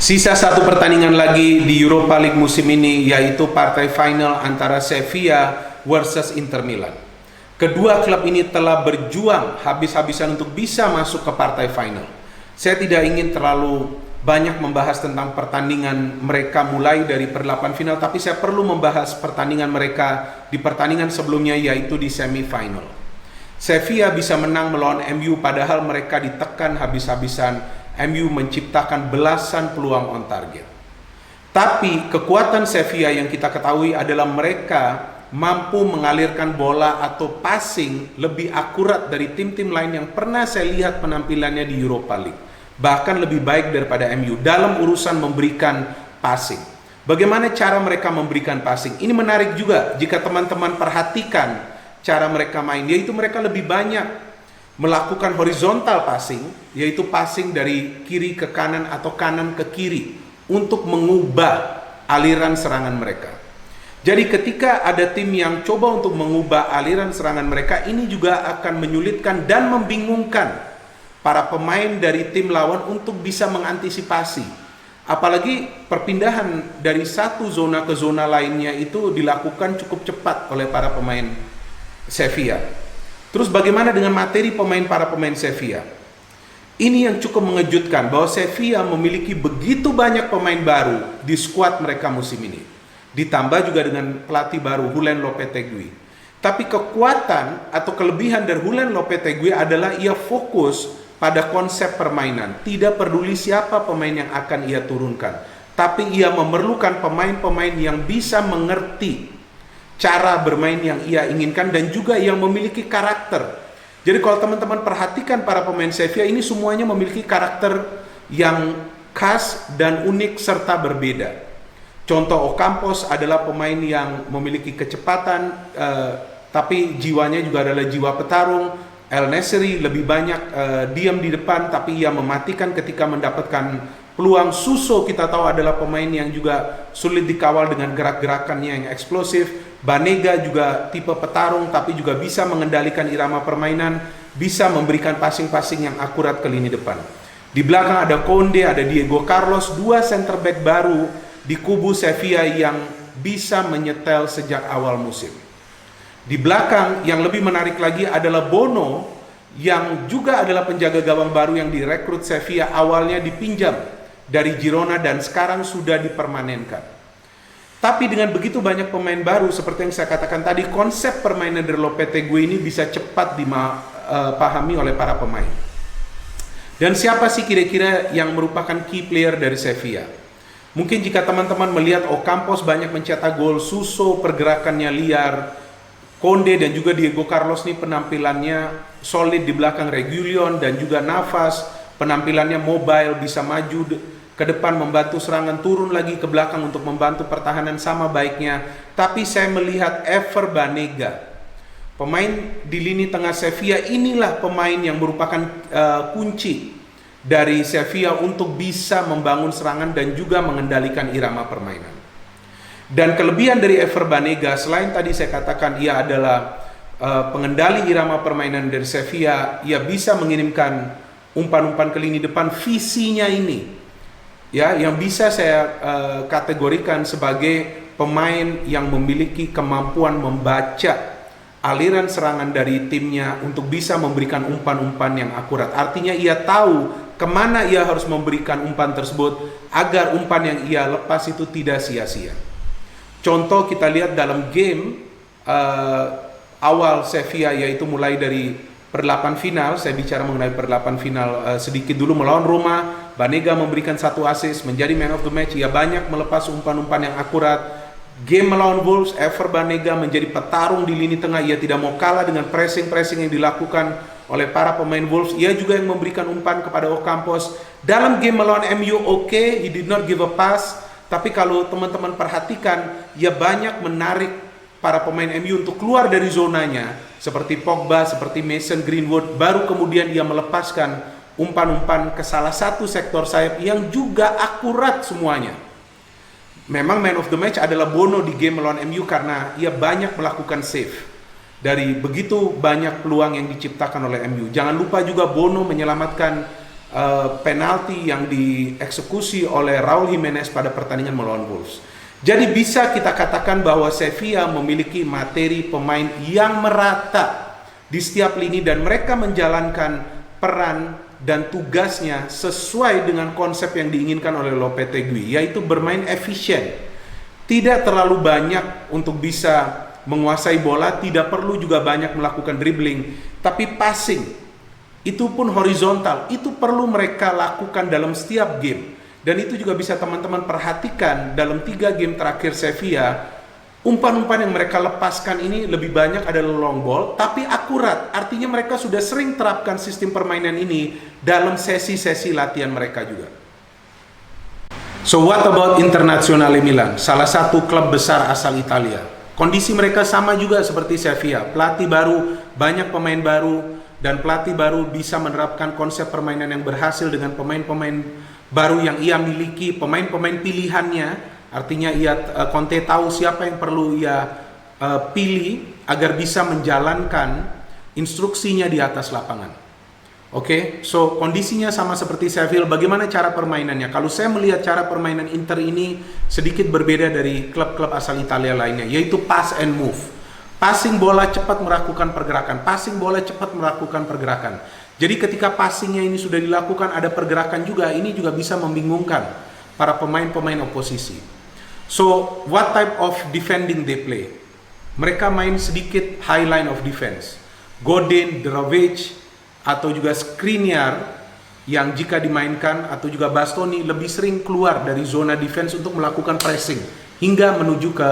Sisa satu pertandingan lagi di Europa League musim ini, yaitu partai final antara Sevilla versus Inter Milan. Kedua klub ini telah berjuang habis-habisan untuk bisa masuk ke partai final. Saya tidak ingin terlalu banyak membahas tentang pertandingan mereka mulai dari per-8 final, tapi saya perlu membahas pertandingan mereka di pertandingan sebelumnya, yaitu di semifinal. Sevilla bisa menang melawan MU padahal mereka ditekan habis-habisan. MU menciptakan belasan peluang on target. Tapi kekuatan Sevilla yang kita ketahui adalah mereka mampu mengalirkan bola atau passing lebih akurat dari tim-tim lain yang pernah saya lihat penampilannya di Europa League. Bahkan lebih baik daripada MU dalam urusan memberikan passing. Bagaimana cara mereka memberikan passing? Ini menarik juga jika teman-teman perhatikan cara mereka main, yaitu mereka lebih banyak melakukan horizontal passing, yaitu passing dari kiri ke kanan atau kanan ke kiri untuk mengubah aliran serangan mereka. Jadi ketika ada tim yang coba untuk mengubah aliran serangan mereka, ini juga akan menyulitkan dan membingungkan para pemain dari tim lawan untuk bisa mengantisipasi. Apalagi perpindahan dari satu zona ke zona lainnya itu dilakukan cukup cepat oleh para pemain Sevilla. Terus bagaimana dengan materi para pemain Sevilla? Ini yang cukup mengejutkan bahwa Sevilla memiliki begitu banyak pemain baru di skuad mereka musim ini. Ditambah juga dengan pelatih baru Julen Lopetegui. Tapi kekuatan atau kelebihan dari Julen Lopetegui adalah ia fokus pada konsep permainan. Tidak peduli siapa pemain yang akan ia turunkan, tapi ia memerlukan pemain-pemain yang bisa mengerti cara bermain yang ia inginkan dan juga yang memiliki karakter. Jadi kalau teman-teman perhatikan para pemain Sevilla ini semuanya memiliki karakter yang khas dan unik serta berbeda. Contoh, Ocampos adalah pemain yang memiliki kecepatan tapi jiwanya juga adalah jiwa petarung. El Nesri lebih banyak diam di depan tapi ia mematikan ketika mendapatkan peluang. Suso kita tahu adalah pemain yang juga sulit dikawal dengan gerak-gerakannya yang eksplosif. Banega juga tipe petarung tapi juga bisa mengendalikan irama permainan, bisa memberikan passing-passing yang akurat ke lini depan. Di belakang ada Conde, ada Diego Carlos, dua center back baru di kubu Sevilla yang bisa menyetel sejak awal musim. Di belakang yang lebih menarik lagi adalah Bono yang juga adalah penjaga gawang baru yang direkrut Sevilla, awalnya dipinjam dari Girona dan sekarang sudah dipermanenkan. Tapi dengan begitu banyak pemain baru, seperti yang saya katakan tadi, konsep permainan dari Lopetegui ini bisa cepat dipahami oleh para pemain. Dan siapa sih kira-kira yang merupakan key player dari Sevilla? Mungkin jika teman-teman melihat Ocampos banyak mencetak gol, Suso pergerakannya liar, Conde dan juga Diego Carlos nih penampilannya solid di belakang Reguilon dan juga Navas, penampilannya mobile, bisa maju ke depan membantu serangan, turun lagi ke belakang untuk membantu pertahanan sama baiknya. Tapi saya melihat Ever Banega, pemain di lini tengah Sevilla, inilah pemain yang merupakan kunci dari Sevilla untuk bisa membangun serangan dan juga mengendalikan irama permainan. Dan kelebihan dari Ever Banega, selain tadi saya katakan ia adalah pengendali irama permainan dari Sevilla, ia bisa mengirimkan umpan-umpan ke lini depan. Visinya ini ya yang bisa saya kategorikan sebagai pemain yang memiliki kemampuan membaca aliran serangan dari timnya untuk bisa memberikan umpan-umpan yang akurat. Artinya ia tahu kemana ia harus memberikan umpan tersebut agar umpan yang ia lepas itu tidak sia-sia. Contoh kita lihat dalam game awal Sevilla, yaitu mulai dari per-8 final. Saya bicara mengenai per-8 final sedikit dulu. Melawan Roma, Banega memberikan 1 assist, menjadi man of the match. Ia banyak melepas umpan-umpan yang akurat. Game melawan Wolves, Ever Banega menjadi petarung di lini tengah. Ia tidak mau kalah dengan pressing-pressing yang dilakukan oleh para pemain Wolves. Ia juga yang memberikan umpan kepada Ocampos. Dalam game melawan MU, he did not give a pass. Tapi kalau teman-teman perhatikan, ia banyak menarik para pemain MU untuk keluar dari zonanya, seperti Pogba, seperti Mason Greenwood. Baru kemudian ia melepaskan umpan-umpan ke salah satu sektor sayap yang juga akurat semuanya. Memang man of the match adalah Bono di game melawan MU karena ia banyak melakukan save dari begitu banyak peluang yang diciptakan oleh MU. Jangan lupa juga Bono menyelamatkan penalti yang dieksekusi oleh Raul Jimenez pada pertandingan melawan Wolves. Jadi bisa kita katakan bahwa Sevilla memiliki materi pemain yang merata di setiap lini dan mereka menjalankan peran dan tugasnya sesuai dengan konsep yang diinginkan oleh Lopetegui, yaitu bermain efisien. Tidak terlalu banyak untuk bisa menguasai bola, tidak perlu juga banyak melakukan dribbling, tapi passing, itu pun horizontal, itu perlu mereka lakukan dalam setiap game. Dan itu juga bisa teman-teman perhatikan dalam 3 game terakhir Sevilla, umpan-umpan yang mereka lepaskan ini lebih banyak adalah long ball, tapi akurat. Artinya mereka sudah sering terapkan sistem permainan ini dalam sesi-sesi latihan mereka juga. So what about Internazionale Milan? Salah satu klub besar asal Italia. Kondisi mereka sama juga seperti Sevilla. Pelatih baru, banyak pemain baru, dan pelatih baru bisa menerapkan konsep permainan yang berhasil dengan pemain-pemain baru yang ia miliki, pemain-pemain pilihannya. Artinya Conte tahu siapa yang perlu ia pilih agar bisa menjalankan instruksinya di atas lapangan. Oke, so kondisinya sama seperti Sevilla. Bagaimana cara permainannya? Kalau saya melihat cara permainan Inter ini sedikit berbeda dari klub-klub asal Italia lainnya, yaitu pass and move. Passing bola cepat melakukan pergerakan, passing bola cepat melakukan pergerakan. Jadi ketika passingnya ini sudah dilakukan, ada pergerakan juga, ini juga bisa membingungkan para pemain-pemain oposisi. So, what type of defending they play? Mereka main sedikit high line of defense. Godin, Dragovic, atau juga Skriniar yang jika dimainkan, atau juga Bastoni lebih sering keluar dari zona defense untuk melakukan pressing hingga menuju ke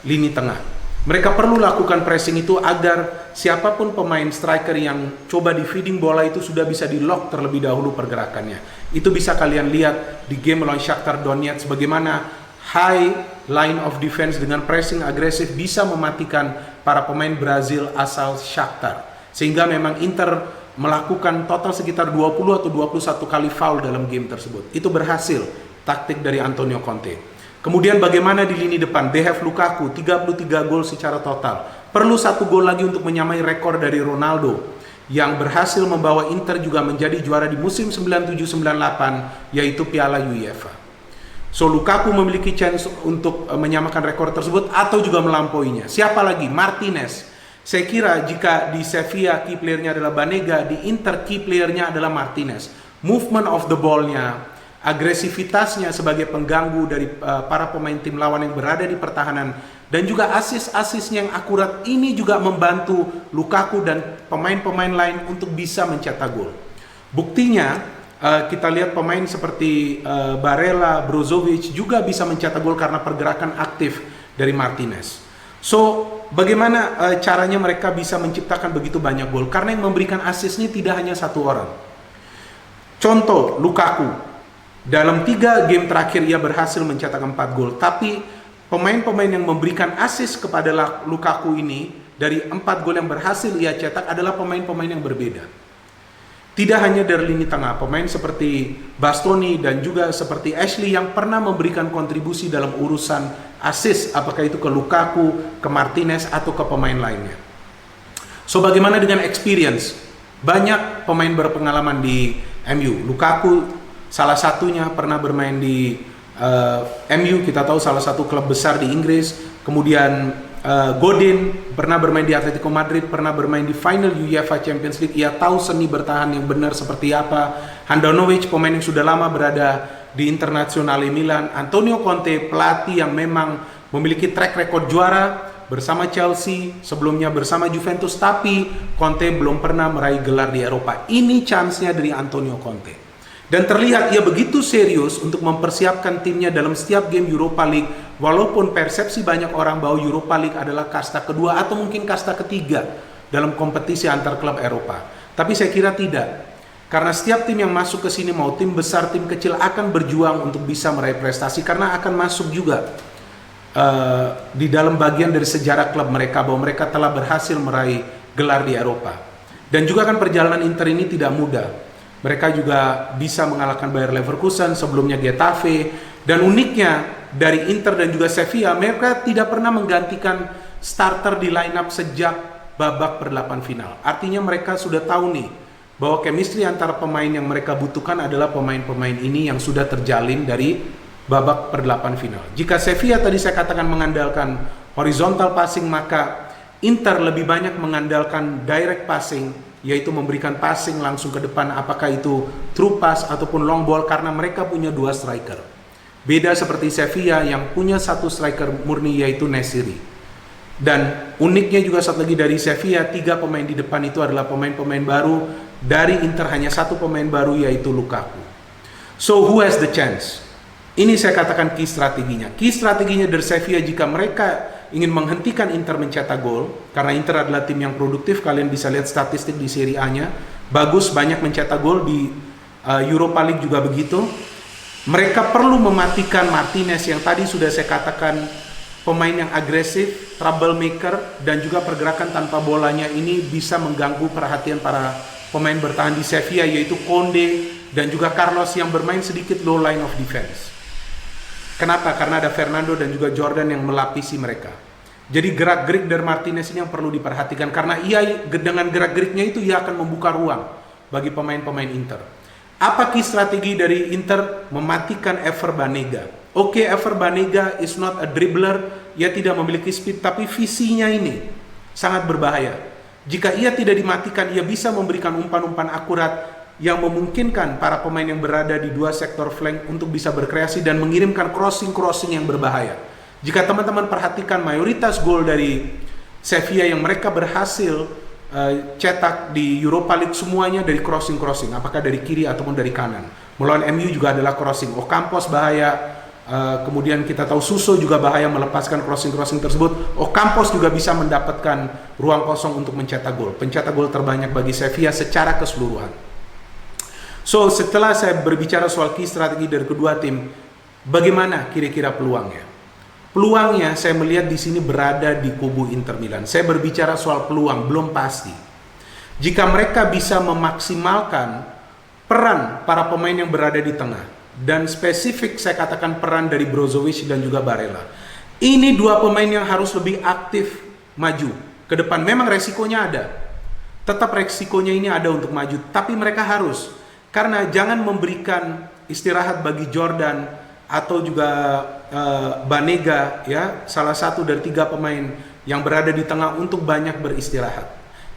lini tengah. Mereka perlu lakukan pressing itu agar siapapun pemain striker yang coba di feeding bola itu sudah bisa di lock terlebih dahulu pergerakannya. Itu bisa kalian lihat di game melawan Shakhtar Donetsk, bagaimana high line of defense dengan pressing agresif bisa mematikan para pemain Brazil asal Shakhtar. Sehingga memang Inter melakukan total sekitar 20 atau 21 kali foul dalam game tersebut. Itu berhasil taktik dari Antonio Conte. Kemudian bagaimana di lini depan? They have Lukaku, 33 gol secara total. Perlu 1 gol lagi untuk menyamai rekor dari Ronaldo yang berhasil membawa Inter juga menjadi juara di musim 97-98, yaitu Piala UEFA. So Lukaku memiliki chance untuk menyamakan rekor tersebut atau juga melampauinya. Siapa lagi? Martinez. Saya kira jika di Sevilla key playernya adalah Banega, di Inter key playernya adalah Martinez. Movement of the ball-nya, agresivitasnya sebagai pengganggu dari para pemain tim lawan yang berada di pertahanan, dan juga asis-asisnya yang akurat ini juga membantu Lukaku dan pemain-pemain lain untuk bisa mencetak gol. Buktinya kita lihat pemain seperti Barella, Brozovic juga bisa mencetak gol karena pergerakan aktif dari Martinez. So bagaimana caranya mereka bisa menciptakan begitu banyak gol? Karena yang memberikan asis ini tidak hanya satu orang. Contoh Lukaku, dalam 3 game terakhir ia berhasil mencetak 4 gol. Tapi pemain-pemain yang memberikan asis kepada Lukaku ini, dari 4 gol yang berhasil ia cetak adalah pemain-pemain yang berbeda. Tidak hanya dari lini tengah, pemain seperti Bastoni dan juga seperti Ashley yang pernah memberikan kontribusi dalam urusan asis, apakah itu ke Lukaku, ke Martinez, atau ke pemain lainnya. So bagaimana dengan experience? Banyak pemain berpengalaman di MU. Lukaku salah satunya pernah bermain di MU, kita tahu salah satu klub besar di Inggris. Kemudian Godin pernah bermain di Atletico Madrid, pernah bermain di final UEFA Champions League. Ia tahu seni bertahan yang benar seperti apa. Handanovic, pemain yang sudah lama berada di Internazionale Milan. Antonio Conte, pelatih yang memang memiliki track record juara bersama Chelsea, sebelumnya bersama Juventus, tapi Conte belum pernah meraih gelar di Eropa. Ini chance-nya dari Antonio Conte. Dan terlihat ia begitu serius untuk mempersiapkan timnya dalam setiap game Europa League, walaupun persepsi banyak orang bahwa Europa League adalah kasta kedua atau mungkin kasta ketiga dalam kompetisi antar klub Eropa. Tapi saya kira tidak. Karena setiap tim yang masuk ke sini, mau tim besar, tim kecil, akan berjuang untuk bisa meraih prestasi, karena akan masuk juga di dalam bagian dari sejarah klub mereka bahwa mereka telah berhasil meraih gelar di Eropa. Dan juga kan perjalanan Inter ini tidak mudah. Mereka juga bisa mengalahkan Bayer Leverkusen, sebelumnya Getafe. Dan uniknya dari Inter dan juga Sevilla, mereka tidak pernah menggantikan starter di line up sejak babak per-8 final. Artinya mereka sudah tahu nih, bahwa chemistry antara pemain yang mereka butuhkan adalah pemain-pemain ini yang sudah terjalin dari babak per-8 final. Jika Sevilla tadi saya katakan mengandalkan horizontal passing, maka Inter lebih banyak mengandalkan direct passing, yaitu memberikan passing langsung ke depan, apakah itu through pass ataupun long ball, karena mereka punya 2 striker. Beda seperti Sevilla yang punya 1 striker murni, yaitu Nesiri. Dan uniknya juga satu lagi dari Sevilla, 3 pemain di depan itu adalah pemain-pemain baru. Dari Inter hanya 1 pemain baru, yaitu Lukaku. So who has the chance? Ini saya katakan key strateginya. Key strateginya dari Sevilla jika mereka ingin menghentikan Inter mencetak gol, karena Inter adalah tim yang produktif, kalian bisa lihat statistik di Serie A-nya, bagus, banyak mencetak gol, di Europa League juga begitu. Mereka perlu mematikan Martinez yang tadi sudah saya katakan pemain yang agresif, troublemaker, dan juga pergerakan tanpa bolanya ini bisa mengganggu perhatian para pemain bertahan di Sevilla, yaitu Conde dan juga Carlos yang bermain sedikit low line of defense. Kenapa? Karena ada Fernando dan juga Jordan yang melapisi mereka. Jadi gerak-gerik dari Martinez ini yang perlu diperhatikan, karena ia dengan gerak-geriknya itu ia akan membuka ruang bagi pemain-pemain Inter. Apa key strategi dari Inter? Mematikan Ever Banega. Oke, Ever Banega is not a dribbler, ia tidak memiliki speed, tapi visinya ini sangat berbahaya. Jika ia tidak dimatikan, ia bisa memberikan umpan-umpan akurat yang memungkinkan para pemain yang berada di 2 sektor flank untuk bisa berkreasi dan mengirimkan crossing-crossing yang berbahaya. Jika teman-teman perhatikan mayoritas gol dari Sevilla yang mereka berhasil cetak di Europa League, semuanya dari crossing-crossing, apakah dari kiri ataupun dari kanan. Melawan MU juga adalah crossing. Ocampos bahaya, kemudian kita tahu Suso juga bahaya melepaskan crossing-crossing tersebut. Ocampos juga bisa mendapatkan ruang kosong untuk mencetak gol. Pencetak gol terbanyak bagi Sevilla secara keseluruhan. So, setelah saya berbicara soal key strategi dari kedua tim, bagaimana kira-kira peluangnya? Peluangnya saya melihat di sini berada di kubu Inter Milan. Saya berbicara soal peluang, belum pasti. Jika mereka bisa memaksimalkan peran para pemain yang berada di tengah, dan spesifik saya katakan peran dari Brozovic dan juga Barella. Ini 2 pemain yang harus lebih aktif maju ke depan. Memang resikonya ada. Tetap resikonya ini ada untuk maju, tapi mereka harus. Karena jangan memberikan istirahat bagi Jordan atau juga Banega, ya, salah satu dari 3 pemain yang berada di tengah untuk banyak beristirahat.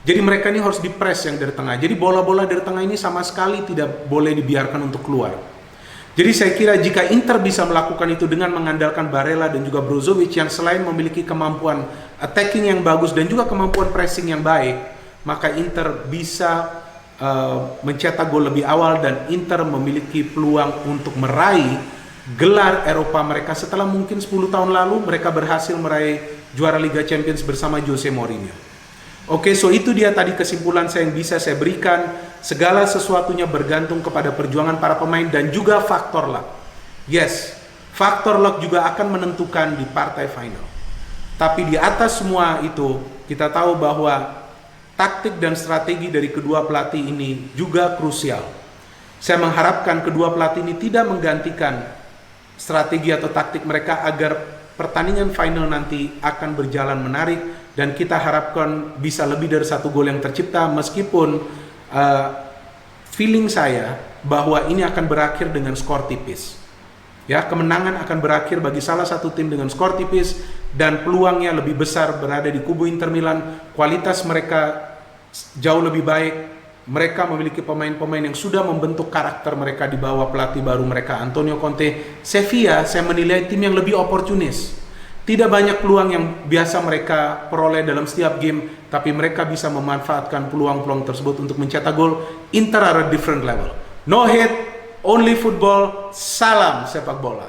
Jadi mereka ini harus dipres yang dari tengah. Jadi bola-bola dari tengah ini sama sekali tidak boleh dibiarkan untuk keluar. Jadi saya kira jika Inter bisa melakukan itu dengan mengandalkan Barella dan juga Brozovic yang selain memiliki kemampuan attacking yang bagus dan juga kemampuan pressing yang baik, maka Inter bisa mencetak gol lebih awal dan Inter memiliki peluang untuk meraih gelar Eropa mereka setelah mungkin 10 tahun lalu mereka berhasil meraih juara Liga Champions bersama Jose Mourinho. Oke, so itu dia tadi kesimpulan saya yang bisa saya berikan. Segala sesuatunya bergantung kepada perjuangan para pemain dan juga faktor luck. Yes, faktor luck juga akan menentukan di partai final. Tapi di atas semua itu kita tahu bahwa taktik dan strategi dari kedua pelatih ini juga krusial. Saya mengharapkan kedua pelatih ini tidak menggantikan strategi atau taktik mereka agar pertandingan final nanti akan berjalan menarik dan kita harapkan bisa lebih dari 1 gol yang tercipta, meskipun feeling saya bahwa ini akan berakhir dengan skor tipis. Ya, kemenangan akan berakhir bagi salah satu tim dengan skor tipis dan peluangnya lebih besar berada di kubu Inter Milan. Kualitas mereka jauh lebih baik. Mereka memiliki pemain-pemain yang sudah membentuk karakter mereka di bawah pelatih baru mereka, Antonio Conte. Sevilla saya menilai tim yang lebih oportunis. Tidak banyak peluang yang biasa mereka peroleh dalam setiap game, tapi mereka bisa memanfaatkan peluang-peluang tersebut untuk mencetak gol. Inter are a different level. No hate, only football. Salam sepak bola.